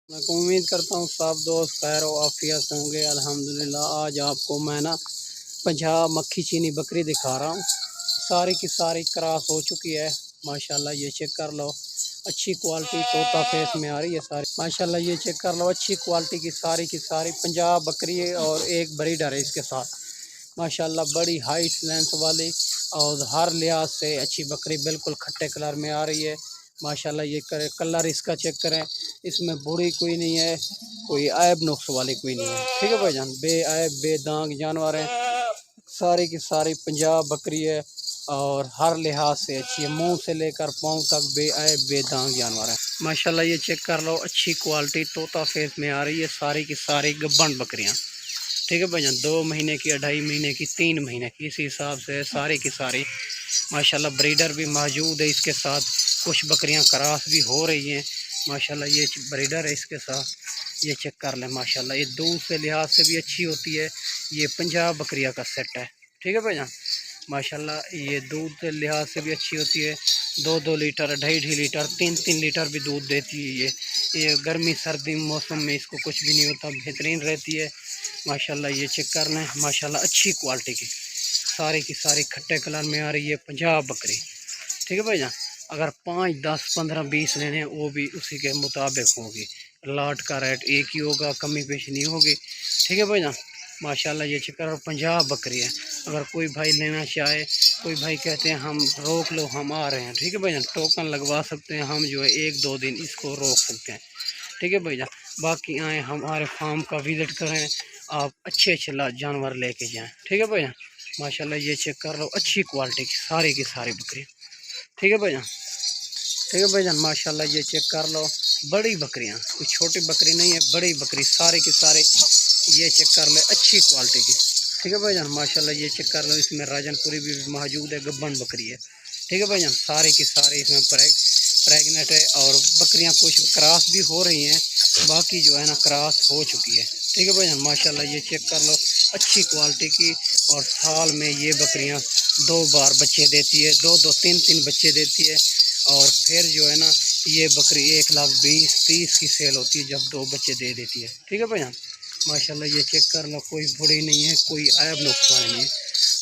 میں کو امید کرتا ہوں سب دوست خیر و عافیت سے ہوں گے الحمدللہ۔ آج آپ کو میں پنجاب مکھی چینی بکری دکھا رہا ہوں، ساری کی ساری کراس ہو چکی ہے ماشاءاللہ۔ یہ چیک کر لو، اچھی کوالٹی طوطا فیس میں آ رہی ہے ساری ماشاءاللہ۔ یہ چیک کر لو، اچھی کوالٹی کی ساری پنجاب بکری ہے اور ایک بریڈر ہے اس کے ساتھ ماشاءاللہ۔ بڑی ہائٹ لینتھ والی اور ہر لحاظ سے اچھی بکری، بالکل کھٹے کلر میں آ رہی ہے ماشاءاللہ۔ یہ کلر اس کا چیک کریں، اس میں بوڑھی کوئی نہیں ہے، کوئی عیب نقص والی کوئی نہیں ہے، ٹھیک ہے بھائی جان۔ بے عیب بے دانگ جانور ہیں، ساری کی ساری پنجاب بکری ہے اور ہر لحاظ سے اچھی ہے، منہ سے لے کر پاؤں تک بے عیب بے دانگ جانور ہیں ماشاءاللہ۔ یہ چیک کر لو، اچھی کوالٹی طوطا فیس میں آ رہی ہے، ساری کی ساری گبن بکریاں، ٹھیک ہے بھائی جان۔ 2 مہینے کی، 2.5 مہینے کی، 3 مہینے کی، اسی حساب سے ساری کی ساری ماشاءاللہ۔ بریڈر بھی موجود ہے اس کے ساتھ، کچھ بکریاں کراس بھی ہو رہی ہیں ماشاءاللہ۔ یہ بریڈر ہے اس کے ساتھ، یہ چیک کر لیں ماشاءاللہ۔ یہ دودھ سے لحاظ سے بھی اچھی ہوتی ہے، یہ پنجاب بکریاں کا سیٹ ہے، ٹھیک ہے بھائی جان ماشاءاللہ۔ یہ دودھ کے لحاظ سے بھی اچھی ہوتی ہے، 2 لیٹر، 2.5 لیٹر، 3 لیٹر بھی دودھ دیتی ہے یہ گرمی سردی موسم میں اس کو کچھ بھی نہیں ہوتا، بہترین رہتی ہے ماشاءاللہ۔ یہ چیک کر لیں ماشاءاللہ، اچھی کوالٹی کی ساری کی ساری کھٹے کلر میں آ رہی ہے پنجاب بکری، ٹھیک ہے بھائی جان۔ اگر 5، 10، 15، 20 لینے وہ بھی اسی کے مطابق ہوگی، لاٹ کا ریٹ ایک ہی ہوگا، کمی پیش نہیں ہوگی، ٹھیک ہے بھائی جان ماشاءاللہ۔ یہ چکر پنجاب بکری ہے، اگر کوئی بھائی لینا چاہے، کوئی بھائی کہتے ہیں ہم روک لو ہم آ رہے ہیں، ٹھیک ہے بھائی جان، ٹوکن لگوا سکتے ہیں ہم، جو ہے 1-2 دن اس کو روک سکتے ہیں، ٹھیک ہے بھائی جان۔ باقی آئیں ہمارے فارم کا وزٹ کریں، آپ اچھے جانور لے کے جائیں، ٹھیک ہے بھائی جان ماشاءاللہ۔ یہ چیک کر لو، اچھی کوالٹی کی ساری بکری، ٹھیک ہے بھائی جان، ٹھیک ہے بھائی جان ماشاءاللہ۔ یہ چیک کر لو، بڑی بکریاں، کوئی چھوٹی بکری نہیں ہے، بڑی بکری ساری کی ساری، یہ چیک کر لے اچھی کوالٹی کی، ٹھیک ہے بھائی جان ماشاءاللہ۔ یہ چیک کر لو، اس میں راجن پوری بھی موجود ہے، گبن بکری ہے، ٹھیک ہے بھائی جان۔ ساری کی ساری اس میں پریگنٹ ہے اور بکریاں کچھ کراس بھی ہو رہی ہیں، باقی جو ہے نا کراس ہو چکی ہے، ٹھیک ہے بھائی جان ماشاءاللہ۔ یہ چیک کر لو، اچھی کوالٹی کی، اور سال میں یہ بکریاں 2 بار بچے دیتی ہے، 2-2، 3-3 بچے دیتی ہے، اور پھر جو ہے نا یہ بکری 1,20,30 کی سیل ہوتی ہے جب 2 بچے دے دیتی ہے، ٹھیک ہے بھائی جان ماشاءاللہ۔ یہ چیک کر لو، کوئی بڑی نہیں ہے، کوئی عیب نقصان نہیں ہے،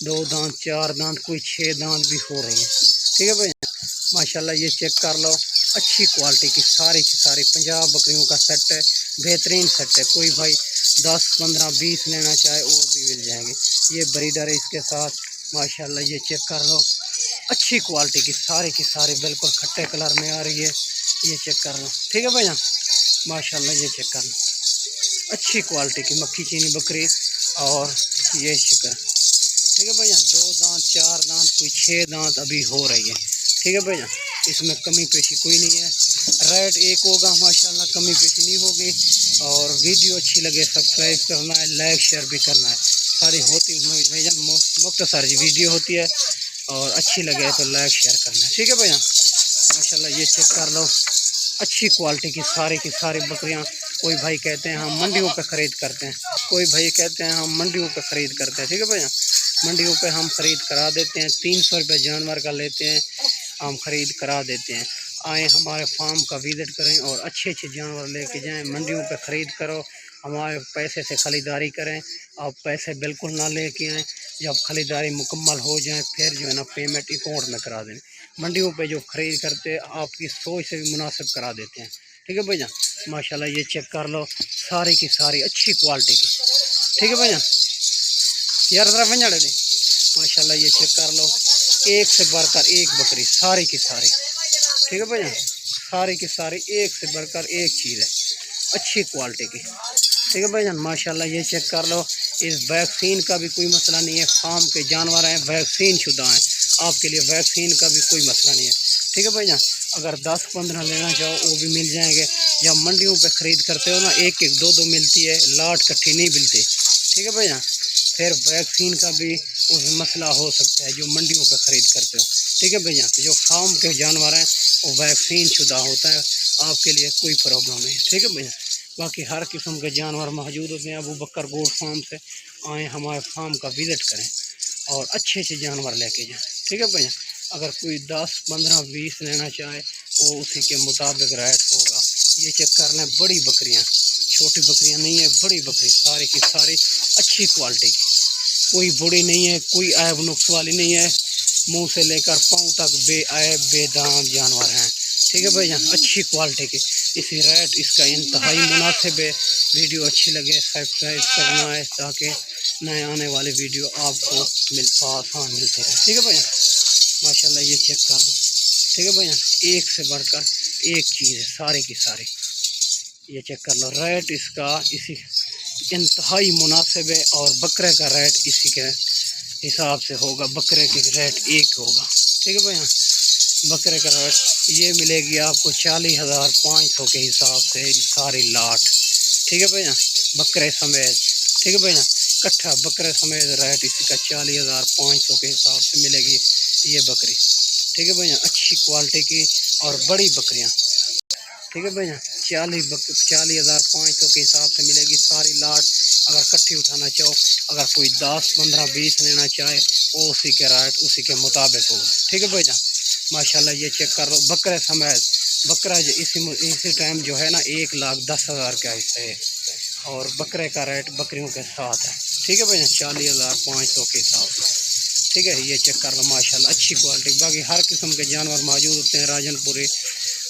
2 دانت 4 دانت، کوئی 6 دانت بھی ہو رہی ہے، ٹھیک ہے بھائی جان ماشاءاللہ۔ یہ چیک کر لو، اچھی کوالٹی کی ساری پنجاب بکریوں کا سیٹ ہے، بہترین سیٹ ہے، کوئی بھائی 10، 15، 20 لینا چاہے وہ بھی مل جائیں گے۔ یہ بریڈر ہے اس کے ساتھ ماشاءاللہ۔ یہ چیک کر لو، اچھی کوالٹی کی ساری بالکل کھٹے کلر میں آ رہی ہے، یہ چیک کر لو، ٹھیک ہے بھائی جان ماشاءاللہ۔ یہ چیک کر لو، اچھی کوالٹی کی مکھی چینی بکری، اور یہ شکر، ٹھیک ہے بھائی جان۔ 2 دانت 4 دانت، کوئی 6 دانت ابھی ہو رہی ہے، ٹھیک ہے بھائی جان۔ اس میں کمی پیشی کوئی نہیں ہے، ریٹ ایک ہوگا ماشاءاللہ، کمی پیشی نہیں ہوگی۔ اور ویڈیو اچھی لگے سبسکرائب کرنا ہے، لائک شیئر بھی کرنا ہے، ساری ہوتی بھائی جان مختصر ویڈیو ہوتی ہے، اور اچھی لگے تو لائک شیئر کرنا ہے، ٹھیک ہے بھائی جان ماشاءاللہ۔ یہ چیک کر لو، اچھی کوالٹی کی ساری بکریاں۔ کوئی بھائی کہتے ہیں ہم منڈیوں پہ خرید کرتے ہیں، کوئی بھائی کہتے ہیں ہم منڈیوں پہ خرید کرتے ہیں، ٹھیک ہے بھائی جان۔ منڈیوں پہ ہم خرید کرا دیتے ہیں، 300 روپے جانور کا لیتے ہیں، ہم خرید کرا دیتے ہیں۔ آئیں ہمارے فارم کا وزٹ کریں اور اچھے جانور لے کے جائیں، منڈیوں پہ خرید کرو، ہمارے پیسے سے خریداری کریں، آپ پیسے بالکل نہ لے کے آئیں، جب خریداری مکمل ہو جائیں پھر جو ہے نا پیمنٹ اکاؤنٹ میں کرا دیں۔ منڈیوں پہ جو خرید کرتے آپ کی سوچ سے بھی مناسب کرا دیتے ہیں، ٹھیک ہے بھائی جان ماشاءاللہ۔ یہ چیک کر لو، ساری کی ساری اچھی کوالٹی کی، ٹھیک ہے بھائی جان یار ذرا بنجاڑے دیں ماشاءاللہ۔ یہ چیک کر لو، ایک سے بڑھ کر ایک بکری، ساری کی ساری، ٹھیک ہے بھائی جان، ساری کی ساری ایک سے بڑھ کر ایک چیز ہے، اچھی کوالٹی کی، ٹھیک ہے بھائی جان ماشاءاللہ۔ یہ چیک کر لو، اس ویکسین کا بھی کوئی مسئلہ نہیں ہے، فارم کے جانور ہیں، ویکسین شدہ ہیں، آپ کے لیے ویکسین کا بھی کوئی مسئلہ نہیں ہے، ٹھیک ہے بھائی جان۔ اگر 10-15 لینا چاہو وہ بھی مل جائیں گے، جب منڈیوں پہ خرید کرتے ہو نا 1-1، 2-2 ملتی ہے، لاٹ کٹھی نہیں ملتی، ٹھیک ہے بھائی جان۔ پھر ویکسین کا بھی اس مسئلہ ہو سکتا ہے جو منڈیوں پہ خرید کرتے ہو، ٹھیک ہے بھائی جان۔ جو فارم کے جانور ہیں وہ ویکسین شدہ ہوتا ہے، آپ کے لیے کوئی پرابلم نہیں، ٹھیک ہے بھائی جان۔ باقی ہر قسم کے جانور موجود ہوتے ہیں ابو بکر گوڈ فارم سے، آئیں ہمارے فارم کا وزٹ کریں اور اچھے جانور لے کے جائیں، ٹھیک ہے بھائی جان۔ اگر کوئی 10، 15، 20 لینا چاہے وہ اسی کے مطابق ریٹ ہوگا، یہ چیک کر لیں بڑی بکریاں، چھوٹی بکریاں نہیں ہیں، بڑی بکری ساری کی ساری اچھی کوالٹی کی، کوئی بڑی نہیں ہے، کوئی عیب نقص والی نہیں ہے، منہ سے لے کر پاؤں تک بے عیب بے دام جانور ہیں، ٹھیک ہے بھائی جان، اچھی کوالٹی کی، اسی ریٹ اس کا انتہائی مناسب ہے۔ ویڈیو اچھی لگے سبسکرائب کرنا ہے تاکہ نئے آنے والے ویڈیو آپ کو آسان ملتے رہے، ٹھیک ہے بھائی جان، ماشاءاللہ یہ چیک کر لو، ٹھیک ہے بھائی جان، ایک سے بڑھ کر ایک چیز ہے ساری کی ساری، یہ چیک کر لو، ریٹ اس کا اسی انتہائی مناسب ہے، اور بکرے کا ریٹ اسی کے حساب سے ہوگا، بکرے کے ریٹ ایک ہوگا، ٹھیک ہے بھائی جان، بکرے کا ریٹ یہ ملے گی آپ کو 40,500 کے حساب سے ساری لاٹ، ٹھیک ہے بھائی جان، بکرے سمیت، ٹھیک ہے بھائی جان، کٹھا بکرے سمیت ریٹ اسی کا 40,500 کے حساب سے ملے گی یہ بکری، ٹھیک ہے بھائی جان، اچھی کوالٹی کی اور بڑی بکریاں، ٹھیک ہے بھائی جان، 40,500 کے حساب سے ملے گی ساری لاٹ، اگر کٹھی اٹھانا چاہو، اگر کوئی 10 15 20 لینا چاہے وہ اسی کے ریٹ اسی کے مطابق ہوگا، ٹھیک ہے بھائی جان، ماشاءاللہ یہ چیک کر لو، بکرے سمیت، بکرا جو اسی ٹائم جو ہے نا 1,10,000 کا ہے، اور بکرے کا ریٹ بکریوں کے ساتھ ہے، ٹھیک ہے بھائی جان، 40,500 کے حساب سے، ٹھیک ہے، یہ چیک کر لو ماشاءاللہ اچھی کوالٹی، باقی ہر قسم کے جانور موجود ہوتے ہیں، راجن پوری،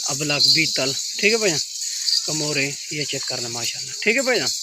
ابلک، بیتل، ٹھیک ہے بھائی جان، کمورے، یہ چیک کر لیں ماشاءاللہ، ٹھیک ہے بھائی جان۔